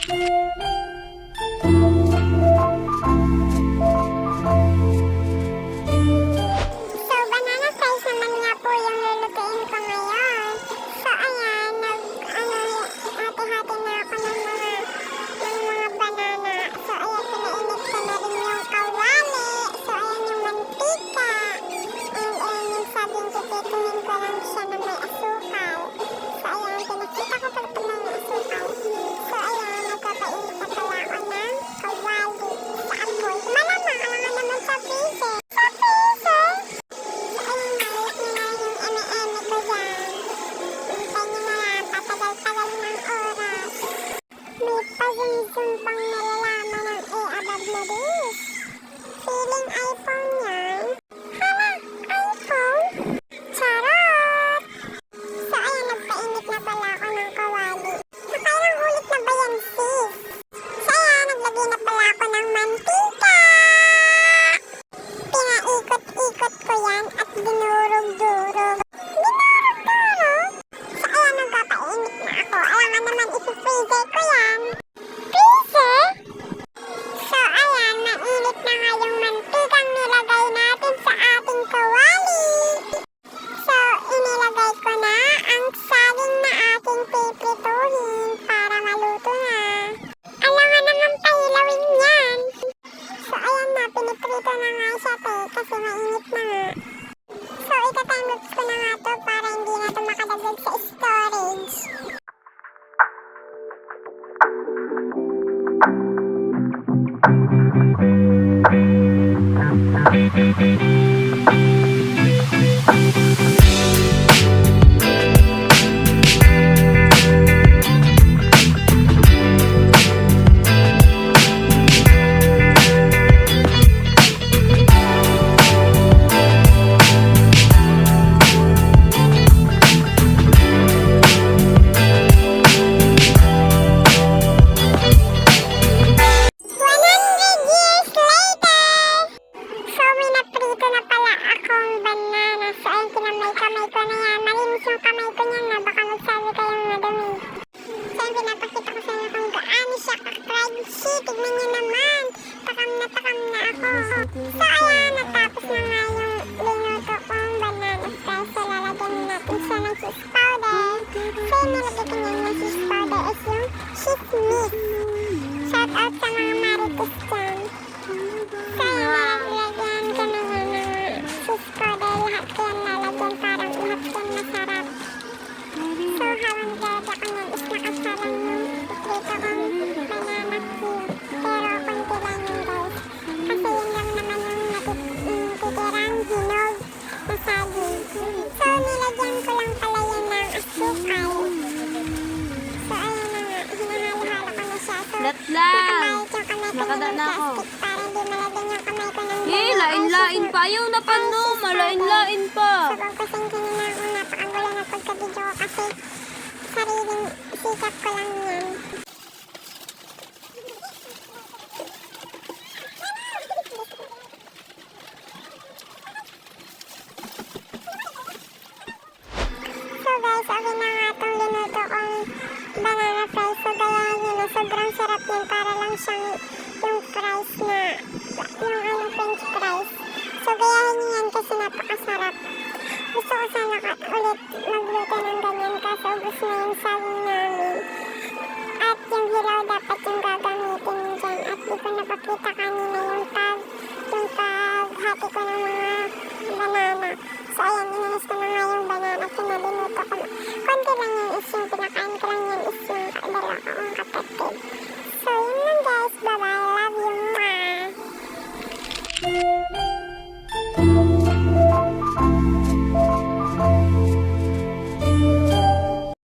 So, banana fries naman nga po yung lulutuin ko ngayon. So, ayan, hati-hati na ako ng mga banana. So, ayan, pinainit ko na rin yung kawali. So, ayan yung mantika. And ayan yung saging, titituhin ko lang siya na may asukal. So, ayan, pinakita ko pala na yung asukal. So, ayan, nagpapainit na pala ako ng kawali sa apoy. Malamang, alangan naman sa freezer. Sa freezer! Ayun, maliit na nga yung eme-eme ko dyan. Hintayin nyo na lang, patagal-tagal ng oras. May pa-zoom-zoom pang nalalaman ng above na this. Feeling iPhone yan. Hala, iPhone? Charot! So, ayun, nagpainit na pala ako ng kawali. Nakailang ulit na ba yan, sis? So, ayan, naglagay na pala ako ng mantika. Pinaikot-ikot ko yan at dinurog-durog. Dinurog-durog? So, ayan, nagpapainit na ako. Alangan naman isi-freezer ko yan. Freezer? So, ayan, mainit na nga yung mantikang nilagay natin sa ating kawali. So, inilagay ko na ang saging na ating piprituhin para maluto na. Alangan naman pailawin yan. So, ayan na, piniprito na nga siya kasi mainit na nga. So, ita-time lapse ko na nga to para hindi na to makadagdag sa storage. So, ayan, natapos na nga yung linuto kong banana fries. So, lalagyan natin siya ng cheese powder. So, yung nilagay ko niyan yung cheese powder is yung cheese mix. Shout out sa mga marites dyan. So, ayan, nalagyan ko na yan ng cheese powder. Lahat ko yan nalagyan parang lahat yan masarap. So, habang nilagyan ko yan is nakasalang yung itrito kong banana cube. Pero, konti lang yun, guys. Kasi yun lang naman yung natitirang hinog na saging. So, nilagyan ko lang pala yan ng asukal. So, ayan na nga. Hinahalo-halo ko na siya. So, nakabayit yung kamay ko na ng plastic para hindi malagyan yung kamay ko ng dalawa. Lain-lain pa. Ayaw na pa, no? Malain-lain pa. So, kung pasensya nyo na kung napakagulo na pagka-video ko kasi sariling sikap ko lang yan. So guys, okay na nga itong linuto kong banana fries. So gayahin nyo na, sobrang sarap yan. Para lang siyang yung fries na, yung french fries. So gayahin nyo yan kasi napakasarap. Gusto ko sana ulit magluto ng ganyan kasi ubus na yung saging namin. At yung hilaw dapat yung gagamitin dyan. At di ko napakita kanina yung paghati ko ng mga banana. So ayan, inalis ko na nga yung banana. Pinalinuto ko. Konti lang yan is yung pinakain ko lang yan is yung dalawa kong kapatid. So yun lang guys. Bye bye. Love you. Mwah.